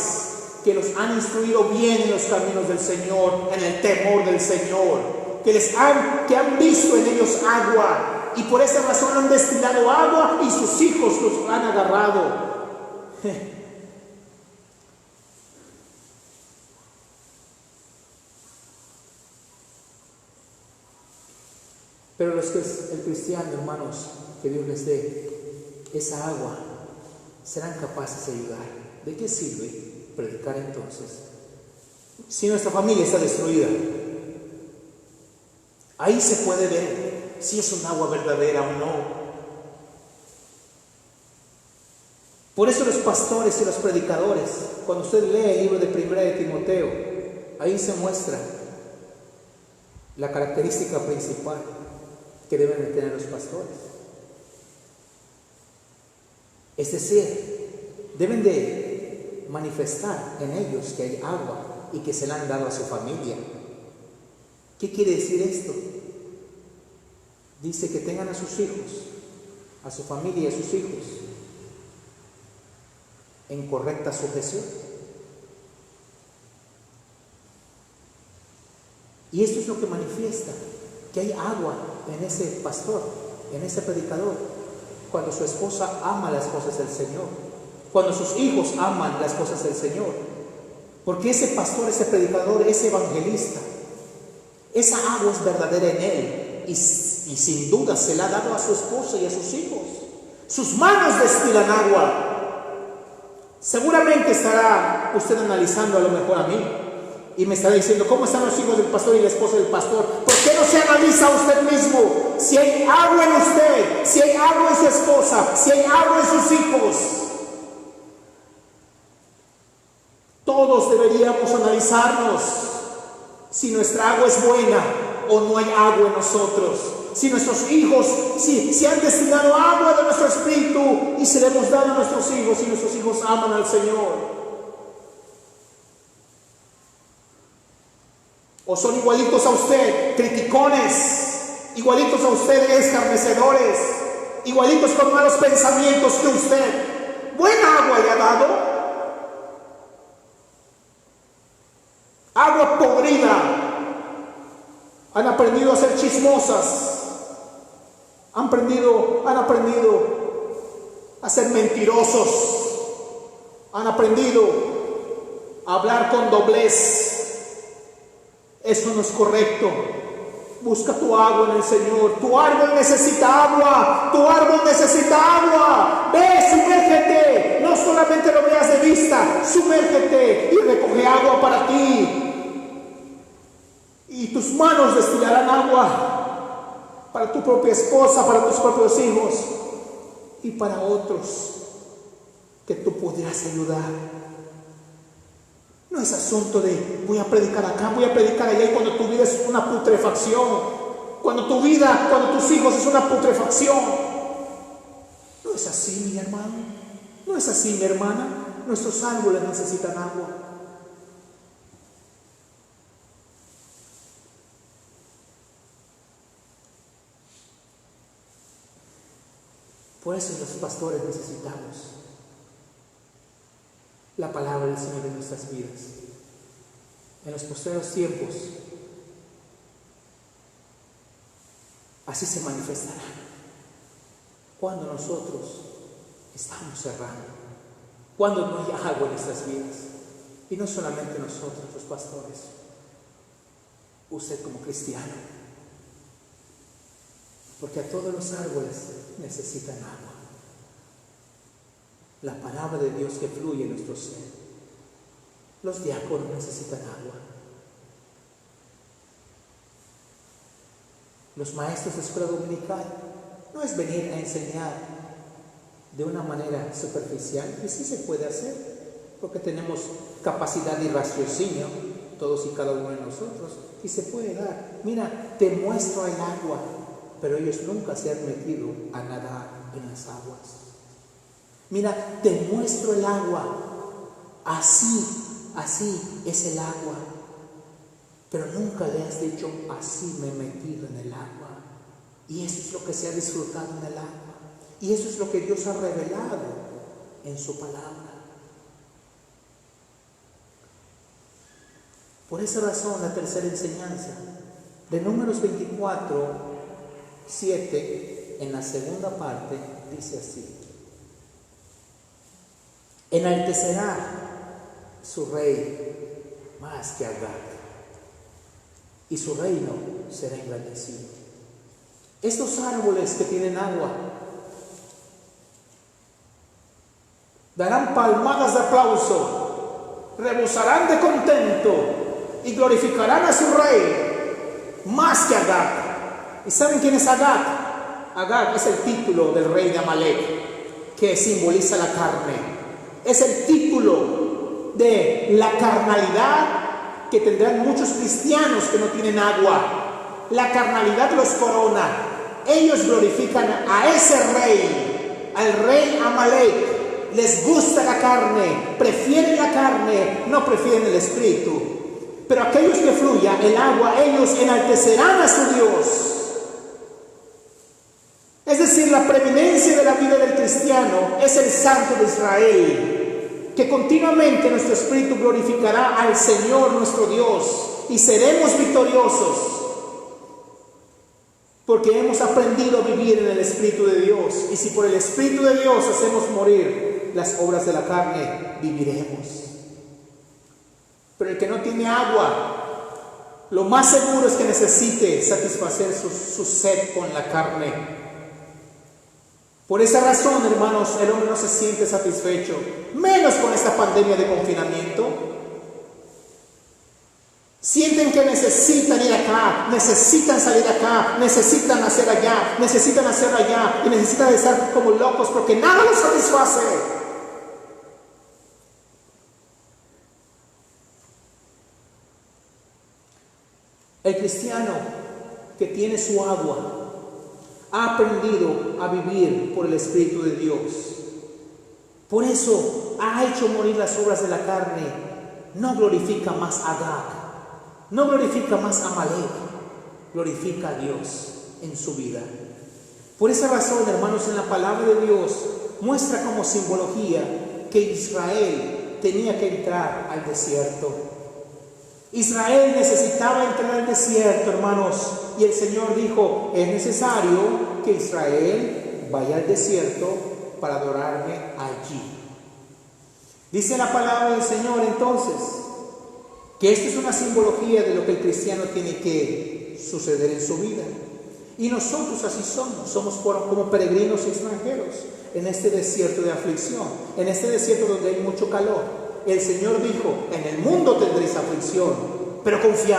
que los han instruido bien en los caminos del Señor, en el temor del Señor, que han visto en ellos agua, y por esa razón han destilado agua y sus hijos los han agarrado. Pero el cristiano, hermanos, que Dios les dé esa agua, serán capaces de ayudar. ¿De qué sirve predicar entonces si nuestra familia está destruida? Ahí se puede ver si es un agua verdadera o no. Por eso los pastores y los predicadores, cuando usted lee el libro de 1 de Timoteo, ahí se muestra la característica principal que deben de tener los pastores. Es decir, deben de manifestar en ellos que hay agua y que se la han dado a su familia. ¿Qué quiere decir esto? Dice que tengan a sus hijos, a su familia y a sus hijos en correcta sujeción. Y esto es lo que manifiesta que hay agua en ese pastor, en ese predicador, cuando su esposa ama las cosas del Señor, cuando sus hijos aman las cosas del Señor, porque ese pastor, ese predicador, ese evangelista, esa agua es verdadera en él, y sin duda se la ha dado a su esposa y a sus hijos. Sus manos destilan agua. Seguramente estará usted analizando a lo mejor a mí y me estará diciendo, ¿cómo están los hijos del pastor y la esposa del pastor? ¿Por qué no se analiza usted mismo? Si hay agua en usted, si hay agua en su esposa, si hay agua en sus hijos. Todos deberíamos analizarnos si nuestra agua es buena o no hay agua en nosotros. Si nuestros hijos, si han destinado agua de nuestro espíritu y se le hemos dado a nuestros hijos, y nuestros hijos aman al Señor. O son igualitos a usted, criticones, igualitos a usted, escarnecedores, igualitos con malos pensamientos que usted. ¿Buena agua le ha dado? Agua podrida. Han aprendido a ser chismosas. Han aprendido a ser mentirosos. Han aprendido a hablar con doblez. Eso no es correcto. Busca tu agua en el Señor. Tu árbol necesita agua. Tu árbol necesita agua. Ve, sumérgete. No solamente lo veas de vista. Sumérgete y recoge agua. agua para ti. Y tus manos destilarán agua para tu propia esposa, para tus propios hijos y para otros que tú pudieras ayudar. No es asunto de voy a predicar acá, voy a predicar allá, y cuando tu vida es una putrefacción, cuando tus hijos es una putrefacción. No es así, mi hermano, no es así, mi hermana. Nuestros árboles necesitan agua. Por eso los pastores necesitamos la palabra del Señor en nuestras vidas. En los posteriores tiempos, así se manifestará cuando nosotros estamos cerrando, cuando no hay agua en nuestras vidas. Y no solamente nosotros, los pastores, usted como cristiano, porque a todos los árboles necesitan agua. La palabra de Dios que fluye en nuestro ser. Los diáconos necesitan agua. Los maestros de escuela dominical no es venir a enseñar de una manera superficial, y sí se puede hacer, porque tenemos capacidad de raciocinio, todos y cada uno de nosotros, y se puede dar. Mira, te muestro el agua, pero ellos nunca se han metido a nadar en las aguas. Mira, te muestro el agua, así es el agua, pero nunca le has dicho, así me he metido en el agua. Y eso es lo que se ha disfrutado en el agua, y eso es lo que Dios ha revelado en su palabra. Por esa razón, la tercera enseñanza de Números 24, 7, en la segunda parte, dice así: enaltecerá su rey más que Agag, y su reino será engrandecido. Estos árboles que tienen agua darán palmadas de aplauso, rebosarán de contento y glorificarán a su rey más que Agag. ¿Y saben quién es Agag? Agag es el título del rey de Amalek, que simboliza la carne. Es el título de la carnalidad que tendrán muchos cristianos que no tienen agua. La carnalidad los corona. Ellos glorifican a ese rey, al rey Amalek. Les gusta la carne, prefieren la carne, no prefieren el espíritu. Pero aquellos que fluya el agua, ellos enaltecerán a su Dios. Es decir, la preeminencia de la vida del cristiano es el Santo de Israel, que continuamente nuestro espíritu glorificará al Señor nuestro Dios y seremos victoriosos, porque hemos aprendido a vivir en el Espíritu de Dios. Y si por el Espíritu de Dios hacemos morir las obras de la carne, viviremos. Pero el que no tiene agua, lo más seguro es que necesite satisfacer su sed con la carne. Por esa razón, hermanos, el hombre no se siente satisfecho, menos con esta pandemia de confinamiento. Sienten que necesitan ir acá, necesitan salir acá, necesitan hacer allá, necesitan hacer allá, y necesitan estar como locos porque nada los satisface. El cristiano que tiene su agua ha aprendido a vivir por el Espíritu de Dios. Por eso ha hecho morir las obras de la carne. No glorifica más a Agag, no glorifica más a Amalek, glorifica a Dios en su vida. Por esa razón, hermanos, en la palabra de Dios muestra como simbología que Israel tenía que entrar al desierto. Israel necesitaba entrar al desierto, hermanos, y el Señor dijo: es necesario que Israel vaya al desierto para adorarme allí. Dice la palabra del Señor entonces que esto es una simbología de lo que el cristiano tiene que suceder en su vida. Y nosotros así somos como peregrinos y extranjeros en este desierto de aflicción, en este desierto donde hay mucho calor, El Señor dijo, en el mundo tendréis aflicción, pero confiad,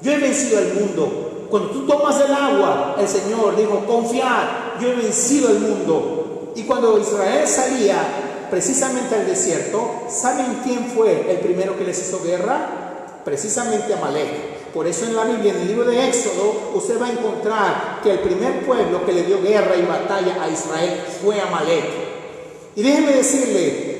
yo he vencido al mundo. Cuando tú tomas el agua, el Señor dijo, confiad, yo he vencido al mundo. Y cuando Israel salía precisamente al desierto, ¿saben quién fue el primero que les hizo guerra? Precisamente Amalek. Por eso en la Biblia, en el libro de Éxodo, usted va a encontrar que el primer pueblo que le dio guerra y batalla a Israel fue Amalek. Y déjeme decirle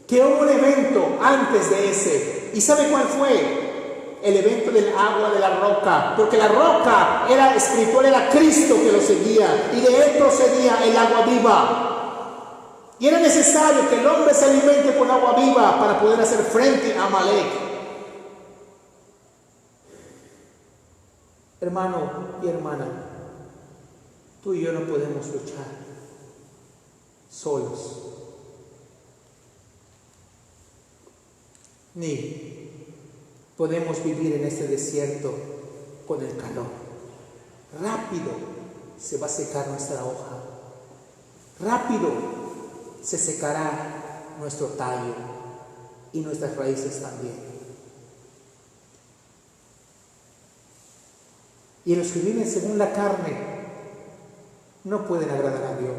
que hubo un evento antes de ese. ¿Y sabe cuál fue? El evento del agua de la roca. Porque la roca era espiritual, era Cristo que lo seguía. Y de él procedía el agua viva. Y era necesario que el hombre se alimente con agua viva para poder hacer frente a Amalek. Hermano y hermana, tú y yo no podemos luchar solos, ni podemos vivir en este desierto con el calor. Rápido se va a secar nuestra hoja, rápido se secará nuestro tallo y nuestras raíces también. Y los que viven según la carne no pueden agradar a Dios.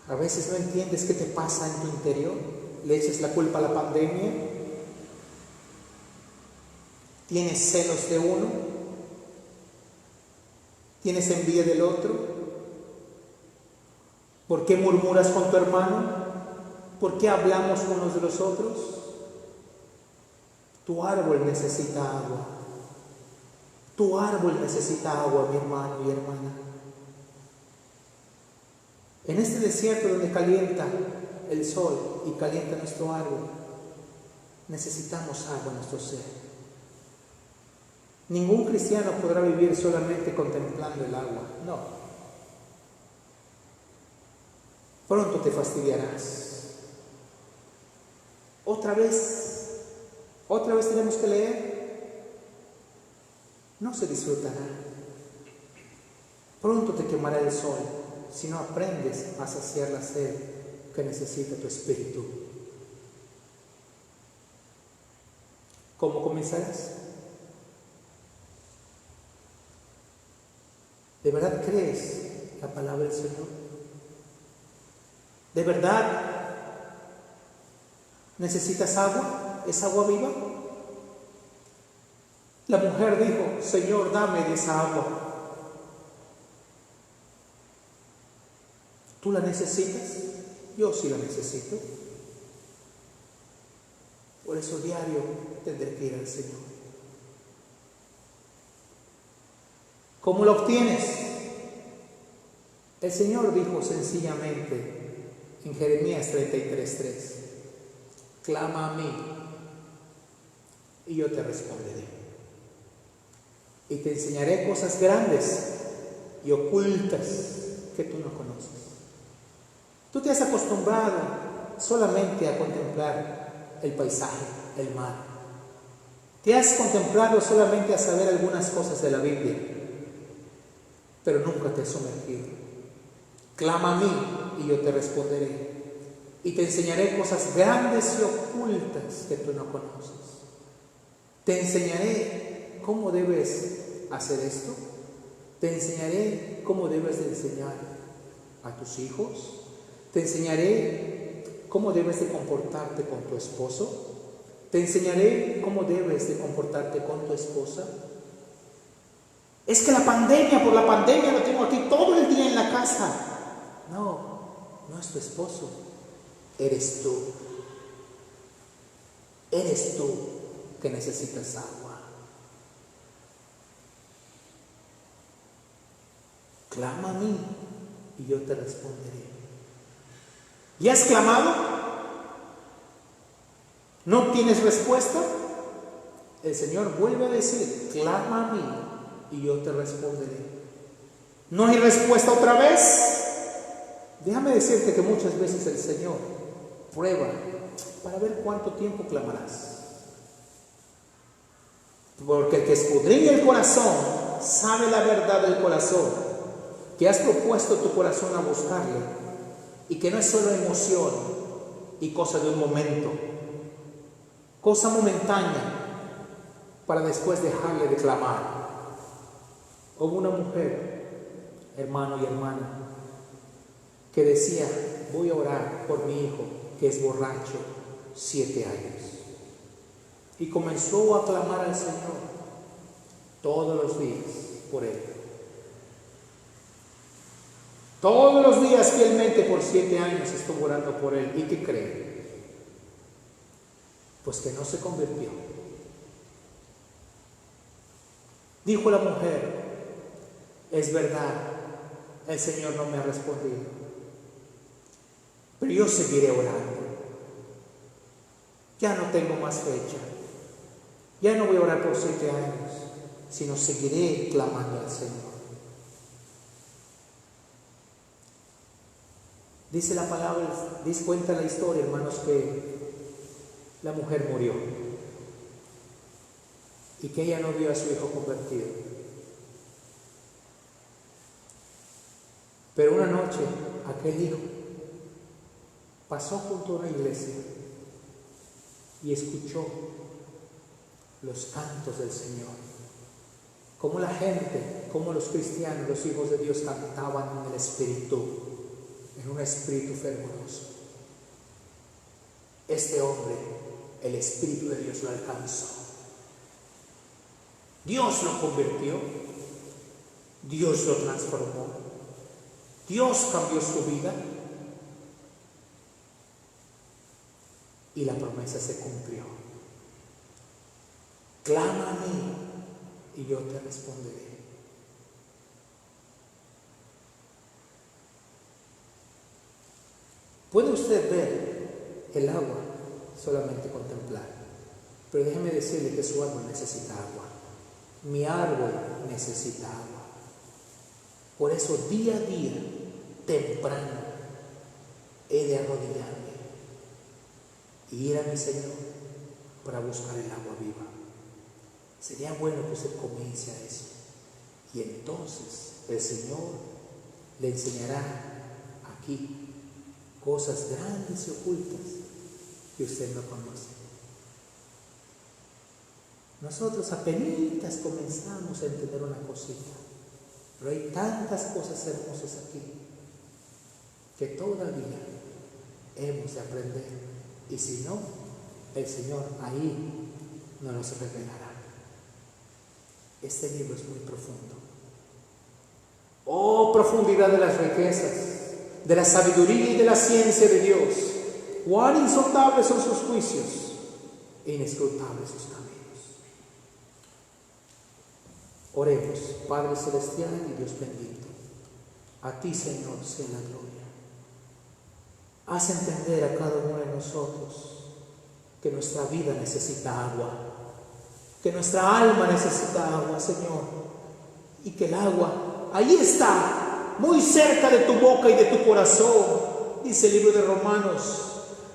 A veces no entiendes qué te pasa en tu interior. Le echas la culpa a la pandemia. Tienes celos de uno. Tienes envidia del otro. ¿Por qué murmuras con tu hermano? ¿Por qué hablamos unos de los otros? Tu árbol necesita agua. Tu árbol necesita agua, mi hermano y hermana. En este desierto donde calienta el sol y calienta nuestro árbol, necesitamos agua en nuestro ser. Ningún cristiano podrá vivir solamente contemplando el agua. No. Pronto te fastidiarás. Otra vez tenemos que leer. No se disfrutará. Pronto te quemará el sol si no aprendes a saciar la sed que necesita tu espíritu. ¿Cómo comenzarás? ¿De verdad crees la palabra del Señor? ¿De verdad necesitas agua? ¿Es agua viva? La mujer dijo, Señor, dame de esa agua. ¿Tú la necesitas? Yo sí la necesito. Por eso diario tendré que ir al Señor. ¿Cómo lo obtienes? El Señor dijo sencillamente en Jeremías 33:3, clama a mí y yo te responderé. Y te enseñaré cosas grandes y ocultas que tú no conoces. Tú te has acostumbrado solamente a contemplar el paisaje, el mar. Te has contemplado solamente a saber algunas cosas de la Biblia, pero nunca te has sumergido. Clama a mí y yo te responderé. Y te enseñaré cosas grandes y ocultas que tú no conoces. Te enseñaré cómo debes hacer esto. Te enseñaré cómo debes de enseñar a tus hijos. Te enseñaré cómo debes de comportarte con tu esposo. Te enseñaré cómo debes de comportarte con tu esposa. Es que por la pandemia lo tengo aquí todo el día en la casa. No es tu esposo. Eres tú. Eres tú que necesitas agua. Clama a mí y yo te responderé. ¿Ya has clamado? ¿No tienes respuesta? El Señor vuelve a decir, clama a mí y yo te responderé. ¿No hay respuesta otra vez? Déjame decirte que muchas veces el Señor prueba para ver cuánto tiempo clamarás. Porque el que escudriña el corazón sabe la verdad del corazón, que has propuesto tu corazón a buscarle. y que no es solo emoción y cosa de un momento, cosa momentánea para después dejarle de clamar. Hubo una mujer, hermano y hermana, que decía: voy a orar por mi hijo que es borracho 7 años. Y comenzó a clamar al Señor todos los días por él. Todos los días fielmente por 7 años estuvo orando por él. ¿Y qué creen? Pues que no se convirtió. Dijo la mujer: es verdad, el Señor no me ha respondido, pero yo seguiré orando. Ya no tengo más fecha. Ya no voy a orar por 7 años, sino seguiré clamando al Señor. Dice la palabra, cuenta la historia, hermanos, que la mujer murió y que ella no vio a su hijo convertido. Pero una noche aquel hijo pasó junto a una iglesia y escuchó los cantos del Señor, como la gente, como los cristianos, los hijos de Dios cantaban en el Espíritu, en un espíritu fervoroso. Este hombre, el Espíritu de Dios lo alcanzó. Dios lo convirtió, Dios lo transformó, Dios cambió su vida y la promesa se cumplió. Clama a mí y yo te responderé. Puede usted ver el agua, solamente contemplar, pero déjeme decirle que su árbol necesita agua. Mi árbol necesita agua. Por eso día a día, temprano, he de arrodillarme y ir a mi Señor para buscar el agua viva. Sería bueno que usted comience a eso. Y entonces el Señor le enseñará aquí cosas grandes y ocultas que usted no conoce. Nosotros apenas comenzamos a entender una cosita, pero hay tantas cosas hermosas aquí que todavía hemos de aprender. Y si no, el Señor ahí nos los revelará. Este libro es muy profundo. Oh, profundidad de las riquezas, de la sabiduría y de la ciencia de Dios. Cuán insondables son sus juicios e inescrutables sus caminos. Oremos. Padre celestial y Dios bendito, a ti, Señor, sea la gloria. Haz entender a cada uno de nosotros que nuestra vida necesita agua, que nuestra alma necesita agua, Señor, y que el agua ahí está, muy cerca de tu boca y de tu corazón. Dice el libro de Romanos,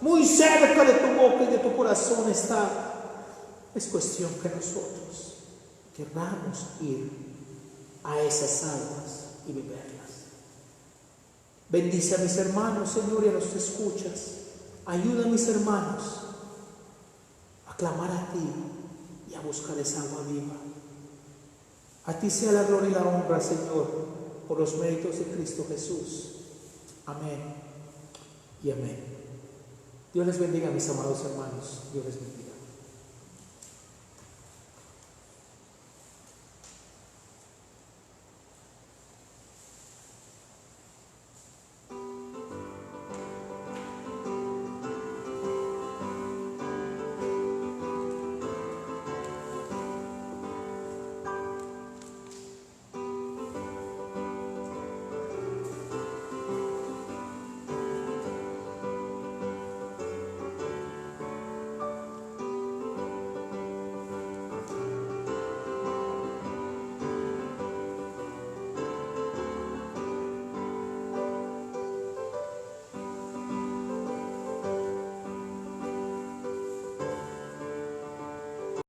muy cerca de tu boca y de tu corazón está. Es cuestión que nosotros querramos ir a esas aguas y beberlas. Bendice a mis hermanos, Señor, y a los que escuchas. Ayuda a mis hermanos a clamar a ti y a buscar esa agua viva. A ti sea la gloria y la honra, Señor, por los méritos de Cristo Jesús. Amén y amén. Dios les bendiga, mis amados hermanos. Dios les bendiga.